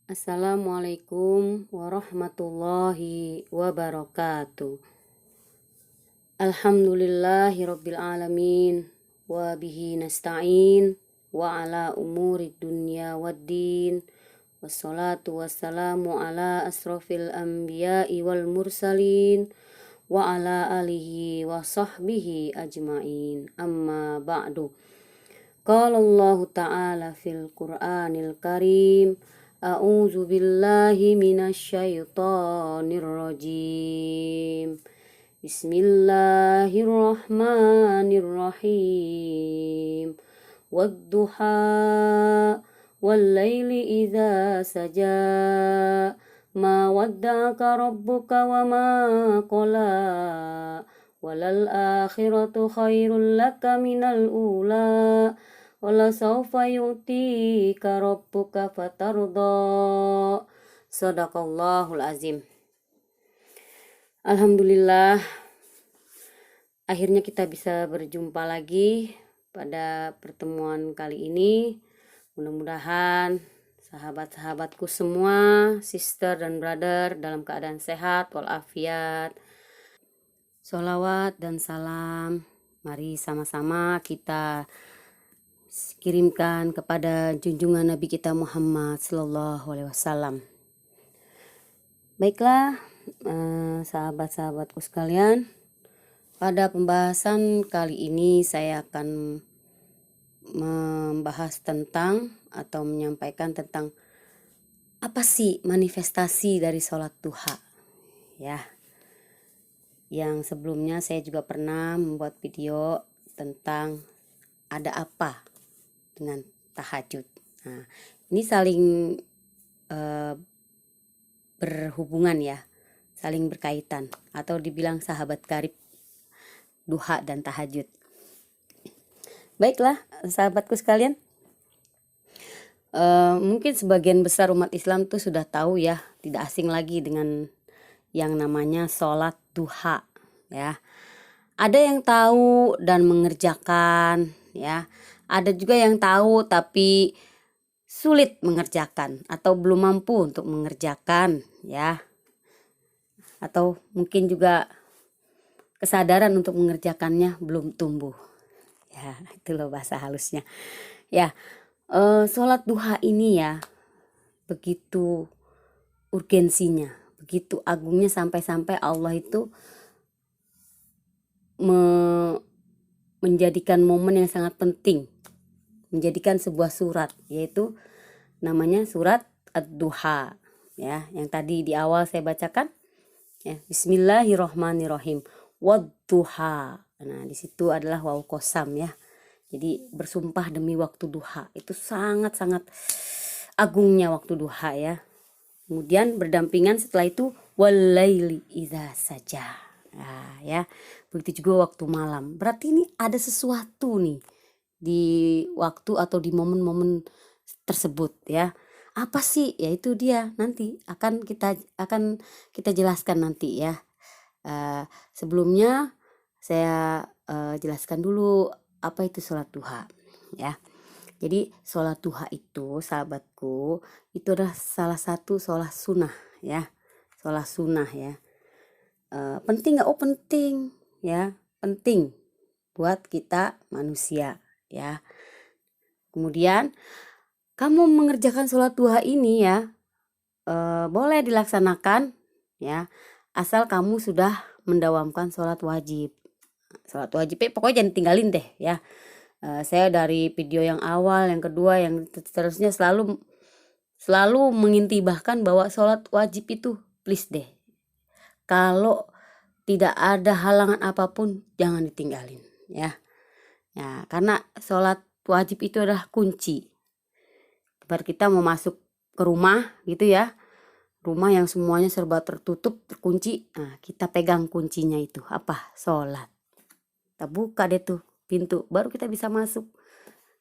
Assalamualaikum warahmatullahi wabarakatuh. Alhamdulillahi rabbil alamin wa bihi nasta'in wa ala umuri dunya waddin wassalatu wassalamu ala asrafil anbiya'i wal mursalin wa ala alihi wa sahbihi ajma'in, amma ba'du. Qala Allah ta'ala fil Qur'anil Karim, a'udzu billahi minasyaitonir rajim. Bismillahirrahmanirrahim. Wadduha wal laili idza saja, ma wadda'aka rabbuka wa ma qala, walal akhiratu khairul laka minal ula, wala sawfa yu'tika rabbuka fatarda. Sadaqallahul azim. Alhamdulillah, akhirnya kita bisa berjumpa lagi pada pertemuan kali ini. Mudah-mudahan sahabat-sahabatku semua, sister dan brother dalam keadaan sehat walafiat. Sholawat dan salam mari sama-sama kita kirimkan kepada junjungan Nabi kita Muhammad Sallallahu Alaihi Wasallam. Baiklah, sahabat-sahabatku sekalian, pada pembahasan kali ini saya akan membahas tentang atau menyampaikan tentang apa sih manifestasi dari sholat duha, ya. Yang sebelumnya saya juga pernah membuat video tentang ada apa dengan tahajud. Nah, ini saling berhubungan ya, saling berkaitan atau dibilang sahabat karib duha dan tahajud. Baiklah sahabatku sekalian, mungkin sebagian besar umat Islam tuh sudah tahu ya, tidak asing lagi dengan yang namanya sholat duha ya. Ada yang tahu dan mengerjakan ya. Ada juga yang tahu tapi sulit mengerjakan atau belum mampu untuk mengerjakan ya. Atau mungkin juga kesadaran untuk mengerjakannya belum tumbuh. Ya, itu loh bahasa halusnya. Ya, sholat duha ini ya begitu urgensinya, begitu agungnya sampai-sampai Allah itu menjadikan momen yang sangat penting, menjadikan sebuah surat, yaitu namanya surat Ad-Duha ya, yang tadi di awal saya bacakan ya, Bismillahirrahmanirrahim, Wadduha. Nah, di situ adalah waw qasam ya. Jadi bersumpah demi waktu duha. Itu sangat-sangat agungnya waktu duha ya. Kemudian berdampingan setelah itu walaili idza saja. Nah, ya. Begitu juga waktu malam. Berarti ini ada sesuatu nih di waktu atau di momen-momen tersebut ya. Apa sih? Ya itu dia, nanti akan kita jelaskan nanti ya. Sebelumnya saya jelaskan dulu apa itu sholat duha ya. Jadi sholat duha itu sahabatku, itu adalah salah satu sholat sunnah ya. Sholat sunnah ya. Penting gak? Oh penting ya, penting buat kita manusia ya. Kemudian kamu mengerjakan sholat duha ini ya, boleh dilaksanakan ya, asal kamu sudah mendawamkan sholat wajib. Sholat wajib pokoknya jangan tinggalin deh ya. Saya dari video yang awal, yang kedua, yang seterusnya selalu mengintibahkan bahwa sholat wajib itu please deh, kalau tidak ada halangan apapun jangan ditinggalin ya. Ya, karena sholat wajib itu adalah kunci. Bar kita mau masuk ke rumah gitu ya, rumah yang semuanya serba tertutup, terkunci, nah kita pegang kuncinya itu apa? Sholat. Kita buka deh tuh pintu, baru kita bisa masuk.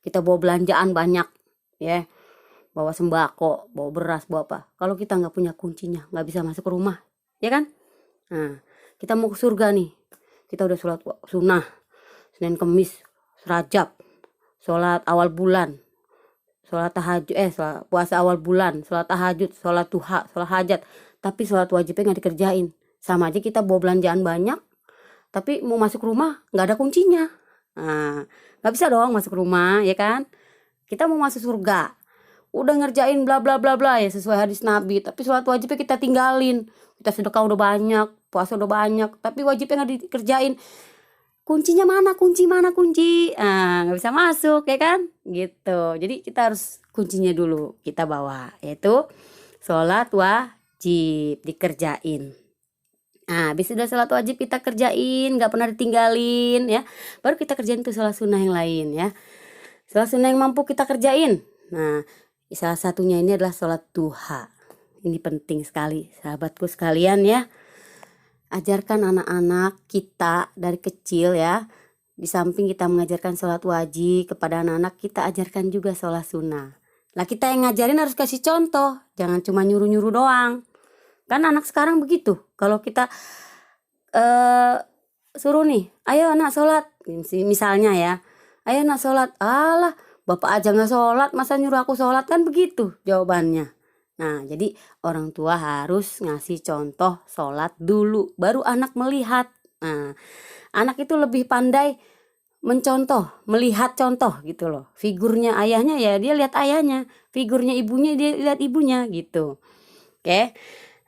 Kita bawa belanjaan banyak ya, bawa sembako, bawa beras, bawa apa, kalau kita nggak punya kuncinya nggak bisa masuk ke rumah ya kan. Nah, kita mau ke surga nih, kita udah sholat sunnah Senin Kemis Rajab, sholat awal bulan, sholat tahajud, puasa awal bulan, sholat tahajud, sholat duha, sholat hajat, tapi sholat wajibnya nggak dikerjain. Sama aja kita bawa belanjaan banyak, tapi mau masuk rumah nggak ada kuncinya. Nah, nggak bisa dong masuk rumah, ya kan? Kita mau masuk surga, udah ngerjain bla bla bla bla ya sesuai hadis Nabi, tapi sholat wajibnya kita tinggalin. Kita sedekah udah banyak, puasa udah banyak, tapi wajibnya nggak dikerjain. Kuncinya mana? Kunci mana? Kunci? Nggak bisa masuk, ya kan? Gitu. Jadi kita harus kuncinya dulu kita bawa, yaitu sholat wajib dikerjain. Nah, habis udah sholat wajib kita kerjain, nggak pernah ditinggalin ya. Baru kita kerjain tuh sholat sunnah yang lain ya. Sholat sunnah yang mampu kita kerjain. Nah, salah satunya ini adalah sholat duha. Ini penting sekali, sahabatku sekalian ya. Ajarkan anak-anak kita dari kecil ya. Di samping kita mengajarkan sholat wajib kepada anak-anak, kita ajarkan juga sholat sunnah. Nah, kita yang ngajarin harus kasih contoh, jangan cuma nyuruh-nyuruh doang. Kan anak sekarang begitu. Kalau kita suruh nih, ayo anak sholat, misalnya ya, ayo anak sholat, alah bapak aja nggak sholat, masa nyuruh aku sholat, kan begitu jawabannya. Nah, jadi orang tua harus ngasih contoh sholat dulu, baru anak melihat. Nah, anak itu lebih pandai mencontoh, melihat contoh gitu loh. Figurnya ayahnya ya dia lihat ayahnya, figurnya ibunya dia lihat ibunya gitu. Oke.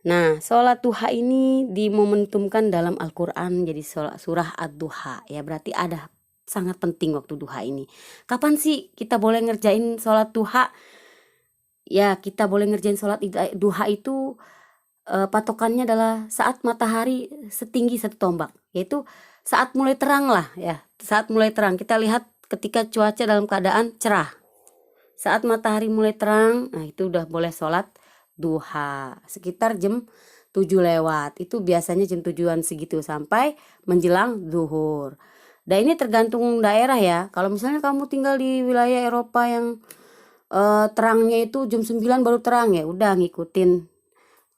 Nah, sholat duha ini dimomentumkan dalam Al-Quran jadi surah Ad-Duha ya, berarti ada sangat penting waktu duha ini. Kapan sih kita boleh ngerjain sholat duha? Ya, kita boleh ngerjain sholat duha itu patokannya adalah saat matahari setinggi 1 tombak, yaitu saat mulai terang lah ya, saat mulai terang. Kita lihat ketika cuaca dalam keadaan cerah, saat matahari mulai terang, nah itu udah boleh sholat duha sekitar jam 7 lewat, itu biasanya jam 7-an segitu sampai menjelang zuhur. Dan ini tergantung daerah ya. Kalau misalnya kamu tinggal di wilayah Eropa yang terangnya itu jam 9 baru terang, ya udah ngikutin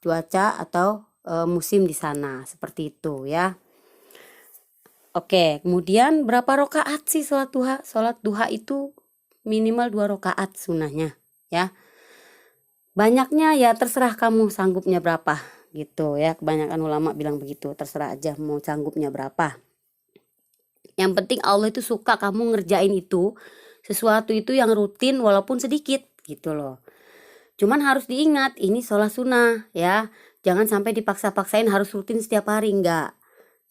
cuaca atau musim di sana, seperti itu ya. Oke, kemudian berapa rakaat sih sholat duha? Sholat duha itu minimal 2 rakaat sunnahnya ya. Banyaknya ya terserah kamu sanggupnya berapa gitu ya. Kebanyakan ulama bilang begitu, terserah aja mau sanggupnya berapa. Yang penting Allah itu suka kamu ngerjain itu, sesuatu itu yang rutin walaupun sedikit gitu loh. Cuman harus diingat ini sholat sunnah ya. Jangan sampai dipaksa-paksain harus rutin setiap hari, enggak.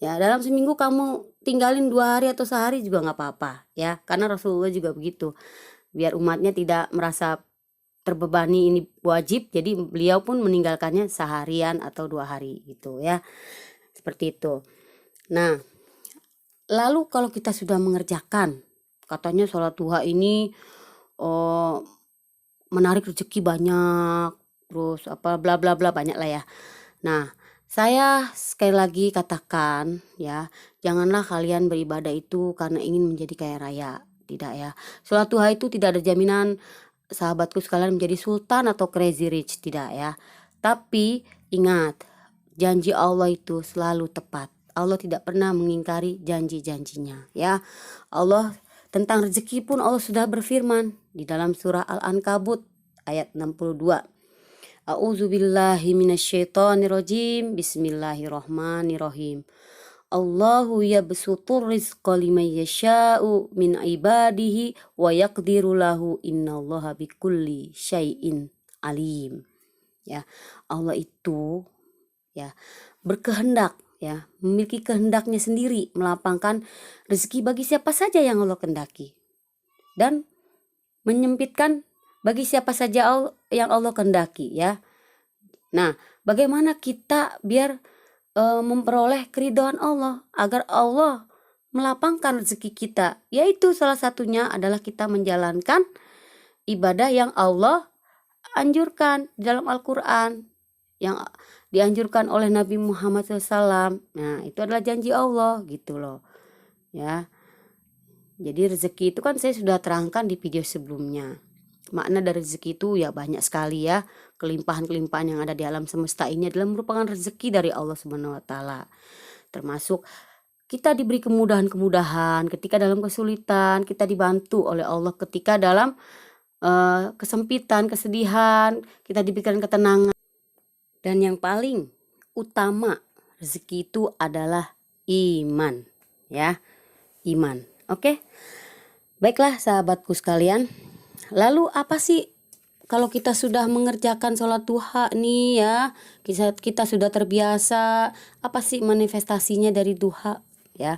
Ya, dalam seminggu kamu tinggalin 2 hari atau sehari juga nggak apa-apa ya. Karena Rasulullah juga begitu. Biar umatnya tidak merasa terbebani ini wajib, jadi beliau pun meninggalkannya seharian atau 2 hari gitu ya, seperti itu. Nah, lalu kalau kita sudah mengerjakan, katanya sholat duha ini menarik rezeki banyak, terus apa bla bla bla banyak lah ya. Nah, saya sekali lagi katakan ya, janganlah kalian beribadah itu karena ingin menjadi kaya raya, tidak ya. Sholat duha itu tidak ada jaminan sahabatku sekalian menjadi sultan atau crazy rich, tidak ya. Tapi ingat, janji Allah itu selalu tepat. Allah tidak pernah mengingkari janji-janjinya ya. Allah tentang rezeki pun Allah sudah berfirman di dalam surah Al-Ankabut ayat 62. A'udzubillahi minasyaitonirrajim. Bismillahirrahmanirrahim. Allahu yabsutur rizqa liman yasha'u min ibadihi wa yaqdiru lahu innallaha bikulli syai'in alim. Ya, Allah itu ya berkehendak ya, memiliki kehendaknya sendiri melapangkan rezeki bagi siapa saja yang Allah kehendaki dan menyempitkan bagi siapa saja yang Allah kehendaki ya. Nah, bagaimana kita biar memperoleh keridhaan Allah agar Allah melapangkan rezeki kita? Yaitu salah satunya adalah kita menjalankan ibadah yang Allah anjurkan dalam Al-Quran, yang dianjurkan oleh Nabi Muhammad SAW. Nah, itu adalah janji Allah gitu loh ya. Jadi rezeki itu kan saya sudah terangkan di video sebelumnya. Makna dari rezeki itu ya banyak sekali ya. Kelimpahan-kelimpahan yang ada di alam semesta ini adalah merupakan rezeki dari Allah Subhanahu wa taala. Termasuk kita diberi kemudahan-kemudahan ketika dalam kesulitan, kita dibantu oleh Allah ketika dalam kesempitan, kesedihan, kita diberikan ketenangan. Dan yang paling utama rezeki itu adalah iman, ya, iman. Oke. Baiklah sahabatku sekalian. Lalu apa sih kalau kita sudah mengerjakan sholat duha nih ya, kita sudah terbiasa, apa sih manifestasinya dari duha ya?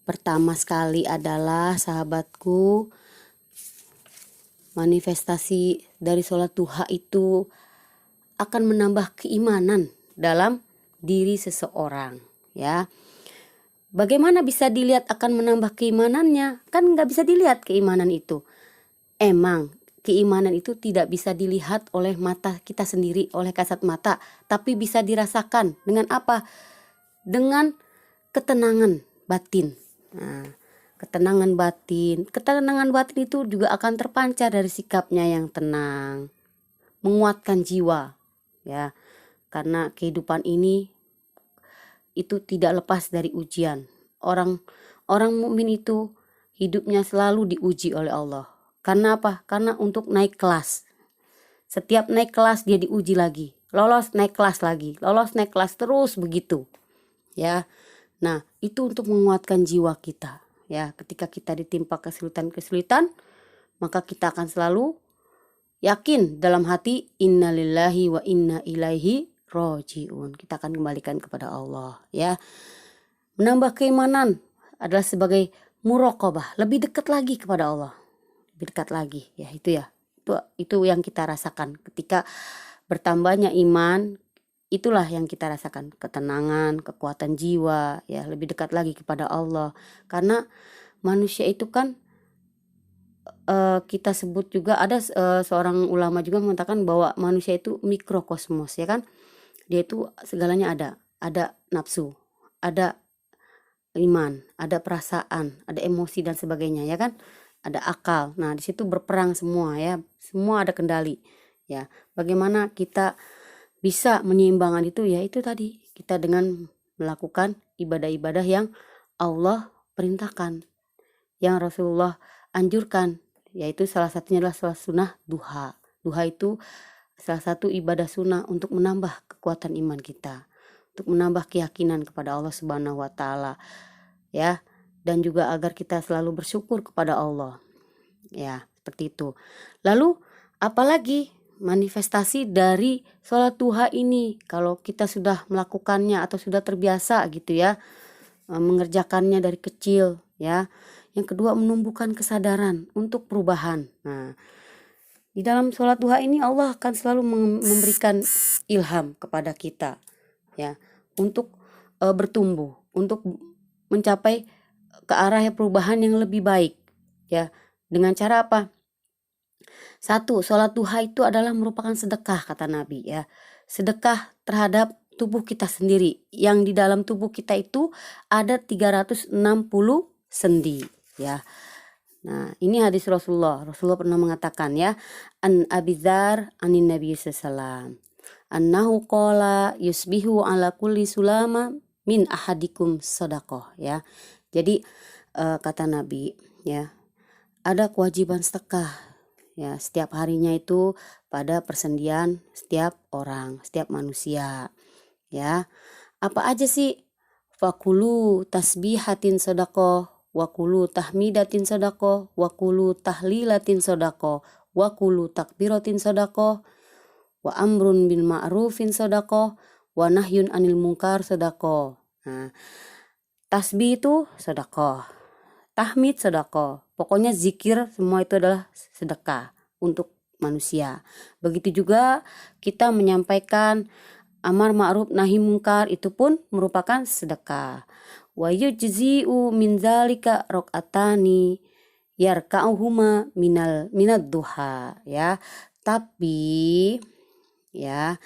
Pertama sekali adalah sahabatku, manifestasi dari sholat duha itu akan menambah keimanan dalam diri seseorang ya. Bagaimana bisa dilihat akan menambah keimanannya? Kan nggak bisa dilihat keimanan itu. Emang keimanan itu tidak bisa dilihat oleh mata kita sendiri, oleh kasat mata, tapi bisa dirasakan dengan apa? Dengan ketenangan batin. Nah, ketenangan batin itu juga akan terpancar dari sikapnya yang tenang, menguatkan jiwa, ya. Karena kehidupan ini itu tidak lepas dari ujian. Orang mukmin itu hidupnya selalu diuji oleh Allah. Karena apa? Karena untuk naik kelas. Setiap naik kelas dia diuji lagi. Lolos naik kelas lagi. Lolos naik kelas terus begitu. Ya. Nah, itu untuk menguatkan jiwa kita. Ya, ketika kita ditimpa kesulitan-kesulitan, maka kita akan selalu yakin dalam hati, innalillahi wa inna ilaihi rojiun. Kita akan kembalikan kepada Allah, ya. Menambah keimanan adalah sebagai muraqabah, lebih dekat lagi kepada Allah. Lebih dekat lagi, ya itu ya. Itu yang kita rasakan ketika bertambahnya iman, itulah yang kita rasakan, ketenangan, kekuatan jiwa, ya, lebih dekat lagi kepada Allah. Karena manusia itu kan kita sebut juga ada seorang ulama juga mengatakan bahwa manusia itu mikrokosmos, ya kan? Dia itu segalanya ada nafsu, ada iman, ada perasaan, ada emosi dan sebagainya, ya kan? Ada akal. Nah, di situ berperang semua, ya. Semua ada kendali, ya. Bagaimana kita bisa menyeimbangkan itu, ya itu tadi, kita dengan melakukan ibadah-ibadah yang Allah perintahkan, yang Rasulullah anjurkan, yaitu salah satunya adalah sholat sunnah duha. Duha itu salah satu ibadah sunnah untuk menambah kekuatan iman kita, untuk menambah keyakinan kepada Allah Subhanahu wa taala, ya, dan juga agar kita selalu bersyukur kepada Allah. Ya, seperti itu. Lalu apalagi manifestasi dari sholat duha ini kalau kita sudah melakukannya atau sudah terbiasa gitu ya, mengerjakannya dari kecil, ya. Yang kedua, menumbuhkan kesadaran untuk perubahan. Nah, di dalam sholat duha ini Allah akan selalu memberikan ilham kepada kita, ya, untuk bertumbuh, untuk mencapai ke arah perubahan yang lebih baik, ya. Dengan cara apa? Satu, sholat duha itu adalah merupakan sedekah, kata Nabi, ya. Sedekah terhadap tubuh kita sendiri, yang di dalam tubuh kita itu ada 360 sendi, ya. Nah, ini hadis Rasulullah. Rasulullah pernah mengatakan, ya, an Abi Dzar anin Nabi sallallahu annahu qala yusbihu ala kulli sulama min ahadikum sadaqah, ya. Jadi kata Nabi, ya, ada kewajiban sedekah, ya, setiap harinya itu pada persendian setiap orang, setiap manusia, ya. Apa aja sih? Fakulu tasbihatin sadaqah, wakulu tahmidatin sadaqah, wakulu tahlilatin sadaqah, wakulu takbiratin sadaqah, wa amrun bil ma'rufin sadaqah, wa nahyun anil munkar sadaqah. Nah, tasbih itu sedekah, tahmid sedekah, pokoknya zikir semua itu adalah sedekah untuk manusia. Begitu juga kita menyampaikan amar ma'ruf nahi mungkar, itu pun merupakan sedekah. Wa yujzi'u min zalika rakaatani yarka'uhuma minad duha, ya. Tapi, ya,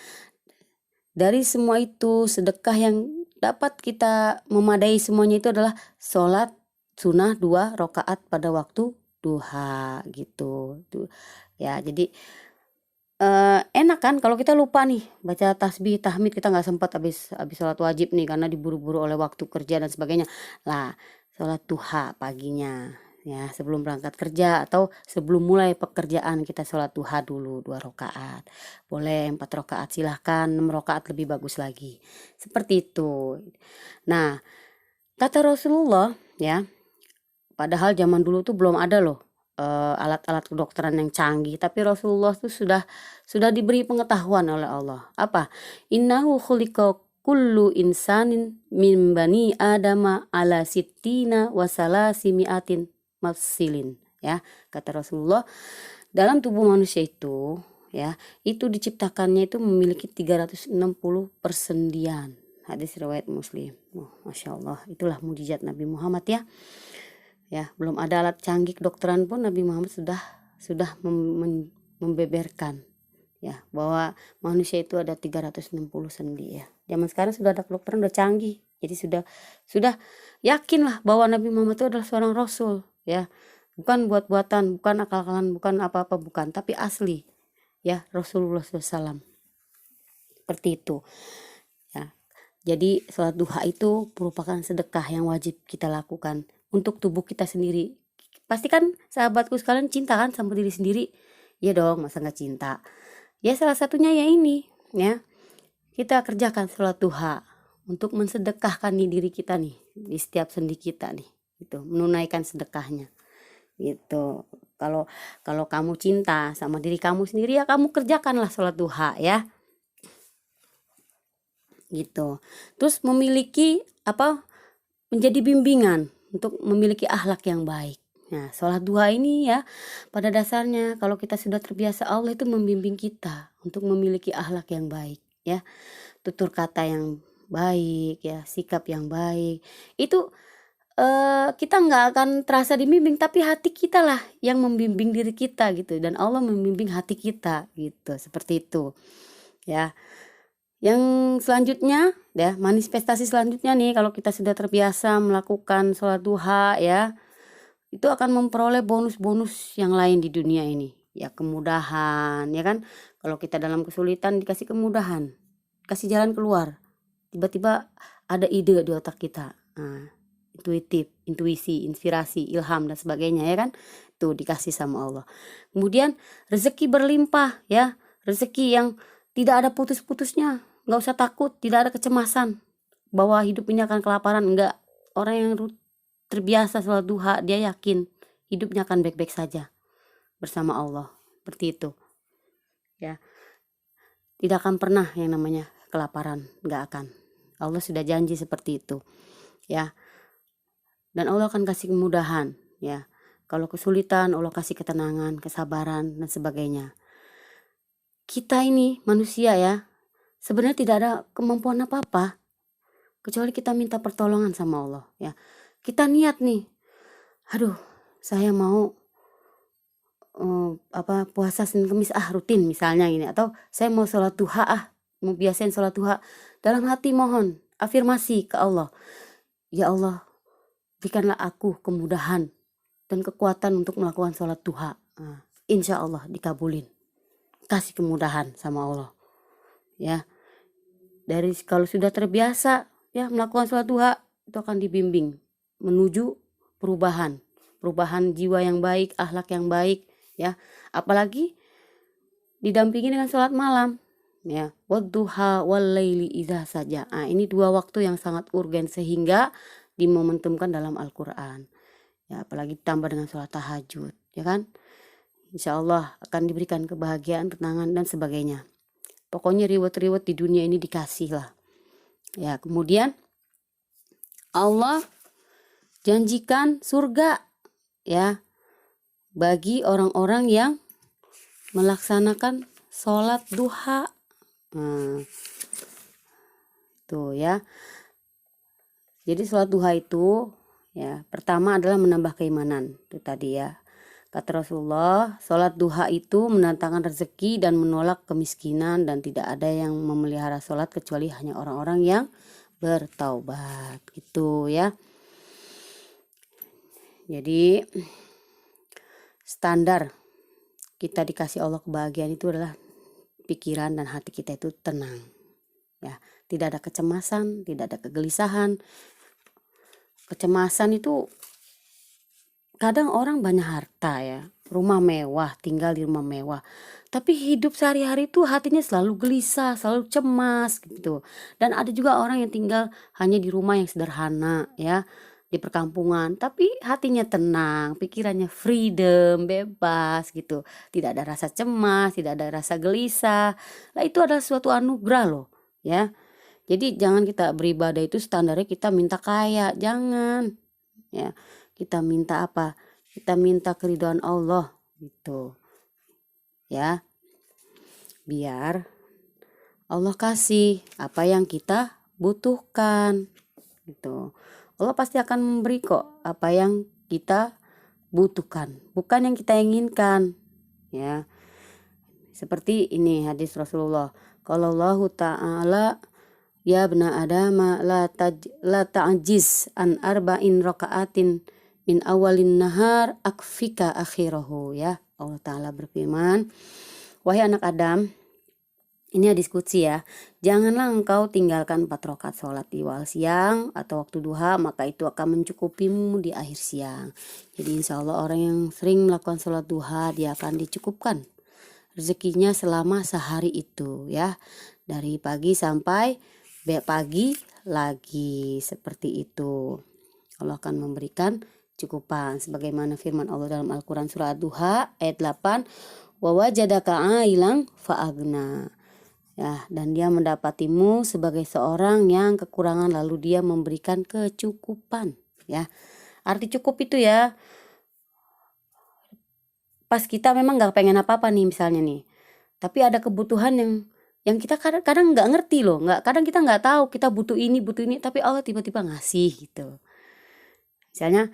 dari semua itu sedekah yang dapat kita memadai semuanya itu adalah sholat sunnah 2 rakaat pada waktu duha, gitu. Ya, jadi enak kan kalau kita lupa nih baca tasbih, tahmid, kita nggak sempat habis sholat wajib nih karena diburu-buru oleh waktu kerja dan sebagainya. Lah, sholat duha paginya, ya, sebelum berangkat kerja atau sebelum mulai pekerjaan kita sholat duha dulu 2 rakaat. Boleh 4 rakaat silahkan, 6 rakaat lebih bagus lagi. Seperti itu. Nah, kata Rasulullah ya, padahal zaman dulu tuh belum ada loh alat-alat kedokteran yang canggih, tapi Rasulullah tuh sudah diberi pengetahuan oleh Allah. Apa? Innahu khuliqa kullu insanin min bani adama ala sittina wa salasimiatin mafsilin, ya. Kata Rasulullah, dalam tubuh manusia itu ya, itu diciptakannya itu memiliki 360 persendian. Hadis riwayat Muslim. Oh, Masya Allah, itulah mujizat Nabi Muhammad ya. Ya, belum ada alat canggih kedokteran pun Nabi Muhammad sudah membeberkan ya bahwa manusia itu ada 360 sendi ya. Zaman sekarang sudah ada kedokteran udah canggih. Jadi sudah yakinlah bahwa Nabi Muhammad itu adalah seorang rasul ya. Bukan buat-buatan, bukan akal-akalan, bukan apa-apa, bukan, tapi asli ya, Rasulullah SAW. Seperti itu ya. Jadi sholat duha itu merupakan sedekah yang wajib kita lakukan untuk tubuh kita sendiri. Pasti kan sahabatku sekalian cinta kan sama diri sendiri? Ya dong, masa nggak cinta? Ya salah satunya ya ini ya, kita kerjakan sholat duha untuk mensedekahkan nih diri kita nih di setiap sendi kita nih, gitu, menunaikan sedekahnya gitu. Kalau kamu cinta sama diri kamu sendiri ya kamu kerjakanlah sholat duha ya, gitu. Terus memiliki menjadi bimbingan untuk memiliki akhlak yang baik. Nah, sholat duha ini ya, pada dasarnya kalau kita sudah terbiasa, Allah itu membimbing kita untuk memiliki akhlak yang baik ya, tutur kata yang baik ya, sikap yang baik. Itu kita nggak akan terasa dibimbing, tapi hati kita lah yang membimbing diri kita gitu, dan Allah membimbing hati kita gitu, seperti itu ya. Yang selanjutnya ya, manifestasi selanjutnya nih, kalau kita sudah terbiasa melakukan sholat duha ya, itu akan memperoleh bonus-bonus yang lain di dunia ini ya, kemudahan ya kan. Kalau kita dalam kesulitan dikasih kemudahan, kasih jalan keluar, tiba-tiba ada ide di otak kita, intuisi, inspirasi, ilham dan sebagainya ya kan, tuh dikasih sama Allah. Kemudian rezeki berlimpah ya, rezeki yang tidak ada putus-putusnya, nggak usah takut, tidak ada kecemasan bahwa hidup ini akan kelaparan, enggak. Orang yang terbiasa sholat duha, dia yakin hidupnya akan baik-baik saja bersama Allah, seperti itu ya. Tidak akan pernah yang namanya kelaparan, nggak akan. Allah sudah janji seperti itu ya. Dan Allah akan kasih kemudahan ya. Kalau kesulitan, Allah kasih ketenangan, kesabaran dan sebagainya. Kita ini manusia ya, sebenarnya tidak ada kemampuan apa-apa kecuali kita minta pertolongan sama Allah ya. Kita niat nih, aduh saya mau puasa Senin Kemis rutin misalnya gini, atau saya mau sholat duha mau biasain sholat duha. Dalam hati mohon afirmasi ke Allah, ya Allah berikanlah aku kemudahan dan kekuatan untuk melakukan sholat duha. Insya Allah dikabulin, kasih kemudahan sama Allah ya. Dari kalau sudah terbiasa ya melakukan sholat duha, itu akan dibimbing menuju perubahan jiwa yang baik, akhlak yang baik ya. Apalagi didampingi dengan sholat malam ya, wadduha walaili idza saja. Ini 2 waktu yang sangat urgen sehingga dimomentumkan dalam Al-Quran ya, apalagi ditambah dengan sholat tahajud ya kan. Insya Allah akan diberikan kebahagiaan, ketenangan dan sebagainya. Pokoknya reward di dunia ini dikasih lah ya. Kemudian Allah janjikan surga ya bagi orang-orang yang melaksanakan sholat duha. Tuh ya. Jadi sholat duha itu ya, pertama adalah menambah keimanan. Itu tadi ya. Kata Rasulullah, sholat duha itu mendatangkan rezeki dan menolak kemiskinan, dan tidak ada yang memelihara sholat kecuali hanya orang-orang yang bertaubat gitu ya. Jadi standar kita dikasih Allah kebahagiaan itu adalah pikiran dan hati kita itu tenang ya, tidak ada kecemasan, tidak ada kegelisahan. Kecemasan itu kadang orang banyak harta ya, rumah mewah, tinggal di rumah mewah. Tapi hidup sehari-hari itu hatinya selalu gelisah, selalu cemas gitu. Dan ada juga orang yang tinggal hanya di rumah yang sederhana ya, di perkampungan, tapi hatinya tenang, pikirannya freedom, bebas gitu. Tidak ada rasa cemas, tidak ada rasa gelisah. Lah itu adalah suatu anugerah loh, ya. Jadi jangan kita beribadah itu standarnya kita minta kaya, jangan. Ya, kita minta apa? Kita minta keridhaan Allah gitu. Ya, biar Allah kasih apa yang kita butuhkan gitu. Allah pasti akan memberi kok apa yang kita butuhkan, bukan yang kita inginkan. Ya, seperti ini hadis Rasulullah. Kalau Allah Ta'ala, ya bna adama la ta'jiz an arba'in raka'atin min awalin nahar akfika akhirahu, ya. Allah Ta'ala berfirman, wahai anak Adam, ini hadis qudsi ya, janganlah engkau tinggalkan 4 rakaat sholat di awal siang atau waktu duha, maka itu akan mencukupimu di akhir siang. Jadi insya Allah orang yang sering melakukan sholat duha, dia akan dicukupkan rezekinya selama sehari itu ya, dari pagi sampai pagi lagi, seperti itu. Allah akan memberikan cukupan sebagaimana firman Allah dalam Al-Quran surah Ad-Duha ayat 8, wa wajadaka ailang fa'agna. Ya, dan dia mendapatimu sebagai seorang yang kekurangan lalu dia memberikan kecukupan, ya. Arti cukup itu ya, pas kita memang nggak pengen apa-apa nih misalnya nih, tapi ada kebutuhan yang kita kadang nggak ngerti loh, kadang kita nggak tahu kita butuh ini, tapi Allah tiba-tiba ngasih gitu. Misalnya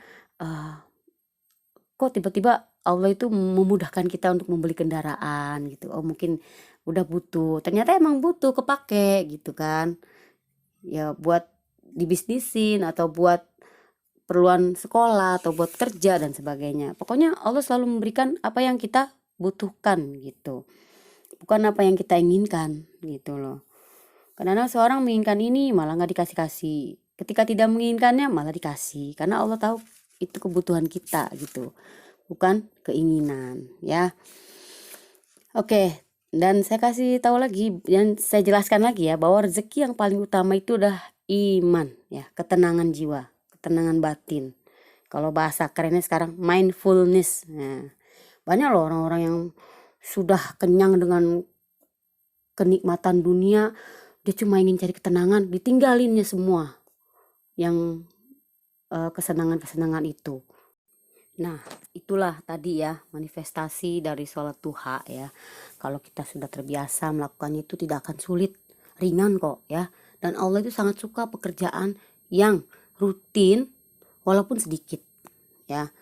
kok tiba-tiba Allah itu memudahkan kita untuk membeli kendaraan gitu. Oh mungkin udah butuh, ternyata emang butuh, kepake gitu kan. Ya buat dibisnisin atau buat perluan sekolah atau buat kerja dan sebagainya. Pokoknya Allah selalu memberikan apa yang kita butuhkan gitu. Bukan apa yang kita inginkan gitu loh. Karena seorang menginginkan ini malah nggak dikasih-kasih. Ketika tidak menginginkannya malah dikasih. Karena Allah tahu itu kebutuhan kita gitu. Bukan keinginan ya. Oke, dan saya kasih tahu lagi dan saya jelaskan lagi ya bahwa rezeki yang paling utama itu udah iman ya, ketenangan jiwa, ketenangan batin. Kalau bahasa kerennya sekarang mindfulness. Nah, banyak loh orang-orang yang sudah kenyang dengan kenikmatan dunia, dia cuma ingin cari ketenangan, ditinggalinnya semua yang kesenangan-kesenangan itu. Nah, itulah tadi ya manifestasi dari sholat duha ya. Kalau kita sudah terbiasa melakukannya itu tidak akan sulit, ringan kok ya. Dan Allah itu sangat suka pekerjaan yang rutin walaupun sedikit ya.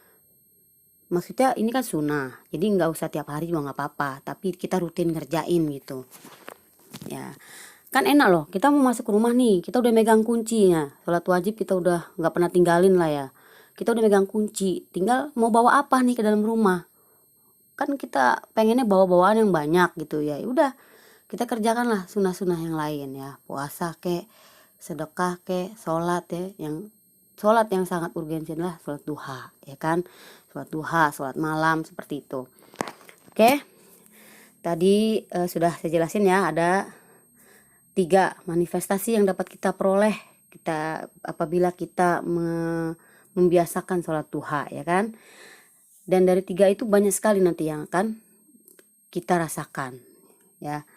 Maksudnya ini kan sunnah, jadi nggak usah tiap hari juga nggak apa-apa, tapi kita rutin ngerjain gitu. Ya, kan enak loh, kita mau masuk ke rumah nih, kita udah megang kuncinya, sholat wajib kita udah nggak pernah tinggalin lah ya. Kita udah megang kunci, tinggal mau bawa apa nih ke dalam rumah. Kan kita pengennya bawa bawaan yang banyak gitu ya. Udah, kita kerjakanlah sunnah-sunnah yang lain ya. Puasa kek, sedekah kek, sholat ya. Yang sholat yang sangat urgensi adalah sholat duha ya kan. Sholat duha, sholat malam seperti itu. Oke, tadi sudah saya jelasin ya, ada 3 manifestasi yang dapat kita peroleh kita apabila kita membiasakan sholat duha ya kan. Dan dari 3 itu banyak sekali nanti yang akan kita rasakan ya.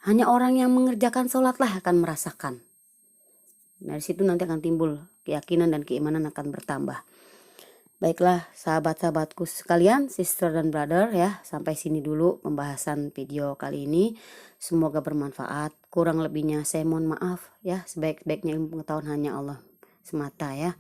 Hanya orang yang mengerjakan sholatlah akan merasakan. Dari situ nanti akan timbul keyakinan dan keimanan akan bertambah. Baiklah sahabat-sahabatku sekalian, sister dan brother ya, sampai sini dulu pembahasan video kali ini. Semoga bermanfaat. Kurang lebihnya saya mohon maaf ya. Sebaik-baiknya ilmu pengetahuan hanya Allah semata ya.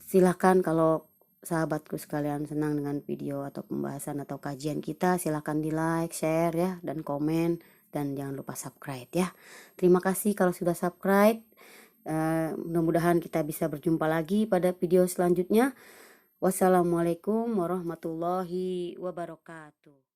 Silakan kalau sahabatku sekalian senang dengan video atau pembahasan atau kajian kita, silakan di like, share ya, dan komen, dan jangan lupa subscribe ya. Terima kasih kalau sudah subscribe. Mudah-mudahan kita bisa berjumpa lagi pada video selanjutnya. Wassalamualaikum warahmatullahi wabarakatuh.